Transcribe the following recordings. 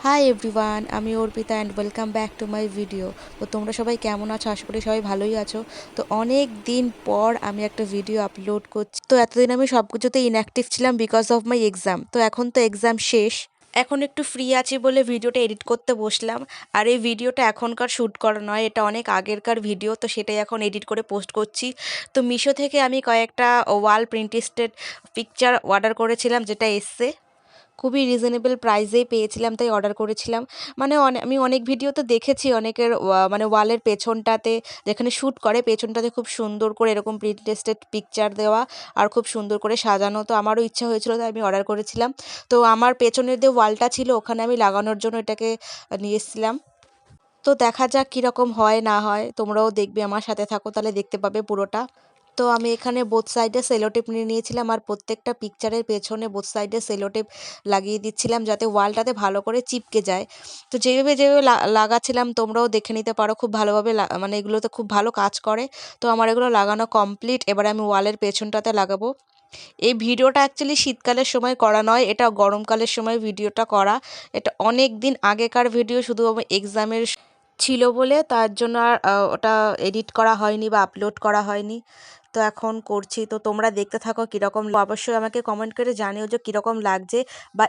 Hi everyone, আমি Arpita and welcome back to my video. তো তোমরা সবাই কেমন আছো? আশা করি সবাই ভালোই আছো। তো অনেক দিন পর আমি একটা ভিডিও আপলোড করছি। তো এতদিন আমি সব কিছুতে ইনঅ্যাক্টিভ ছিলাম বিকজ অফ মাই এক্সাম। তো এখন তো এক্সাম শেষ, এখন একটু ফ্রি আছি বলে ভিডিওটা এডিট করতে বসলাম। আর এই ভিডিওটা এখনকার শ্যুট করা নয়, এটা অনেক আগেরকার ভিডিও। তো সেটাই এখন এডিট করে পোস্ট করছি। তো মিশো থেকে আমি কয়েকটা ওয়াল প্রিন্টেস্টেড পিকচার অর্ডার করেছিলাম, যেটা এসছে খুবই রিজনেবল প্রাইসেই পেয়েছিলাম, তাই অর্ডার করেছিলাম। মানে আমি অনেক ভিডিওতে দেখেছি অনেকের মানে ওয়ালের পেছনটাতে, যেখানে শ্যুট করে পেছনটাতে খুব সুন্দর করে এরকম প্রিন্টেস্টেড পিকচার দেওয়া আর খুব সুন্দর করে সাজানো। তো আমারও ইচ্ছা হয়েছিল, তাই আমি অর্ডার করেছিলাম। তো আমার পেছনের যে ওয়ালটা ছিল ওখানে আমি লাগানোর জন্য এটাকে নিয়ে এসেছিলাম। তো দেখা যাক কীরকম হয় না হয়, তোমরাও দেখবে, আমার সাথে থাকো তাহলে দেখতে পাবে পুরোটা। তো আমি এখানে বোথ সাইডে সেলোটেপ নিয়ে নিয়েছিলাম আর প্রত্যেকটা পিকচারের পেছনে বোথ সাইডে সেলোটেপ লাগিয়ে দিচ্ছিলাম যাতে ওয়ালটাতে ভালো করে চিপকে যায়। তো যেভাবে যেভাবে লাগাচ্ছিলাম তোমরাও দেখে নিতে পারো, খুব ভালোভাবে মানে এগুলোতে খুব ভালো কাজ করে। তো আমার এগুলো লাগানো কমপ্লিট, এবারে আমি ওয়ালের পেছনটাতে লাগাবো। এই ভিডিওটা অ্যাকচুয়ালি শীতকালের সময় করা নয়, এটা গরমকালের সময় ভিডিওটা করা। এটা অনেক দিন আগেকার ভিডিও, শুধু আমি এক্সামের ছিল বলে তার জন্য আর ওটা এডিট করা হয়নি বা আপলোড করা হয়নি। তো এখন করছি, তো তোমরা দেখতে থাকো কীরকম। অবশ্যই আমাকে কমেন্ট করে জানিও যে কীরকম লাগছে, বা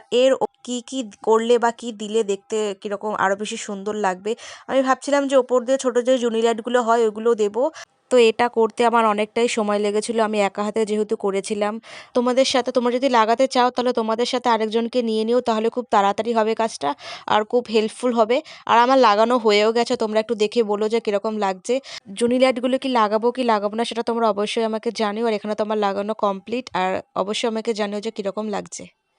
কি কি করলে বা কি দিলে দেখতে কীরকম আরও বেশি সুন্দর লাগবে। আমি ভাবছিলাম যে ওপর দিয়ে ছোটো যে জুনি লাইটগুলো হয় ওগুলো দেবো। তো এটা করতে আমার অনেকটাই সময় লেগেছিল, আমি একা হাতে যেহেতু করেছিলাম। তোমাদের সাথে, তোমরা যদি লাগাতে চাও তাহলে তোমাদের সাথে আরেকজনকে নিয়ে নিও, তাহলে খুব তাড়াতাড়ি হবে কাজটা আর খুব হেল্পফুল হবে। আর আমার লাগানো হয়েও গেছে, তোমরা একটু দেখে বলো যে কীরকম লাগছে। জুনি লাইটগুলো কি লাগাবো না সেটা তোমরা অবশ্যই আমাকে জানিও। আর এখানে তো আমার লাগানো কমপ্লিট, আর অবশ্যই আমাকে জানিও যে কীরকম লাগছে।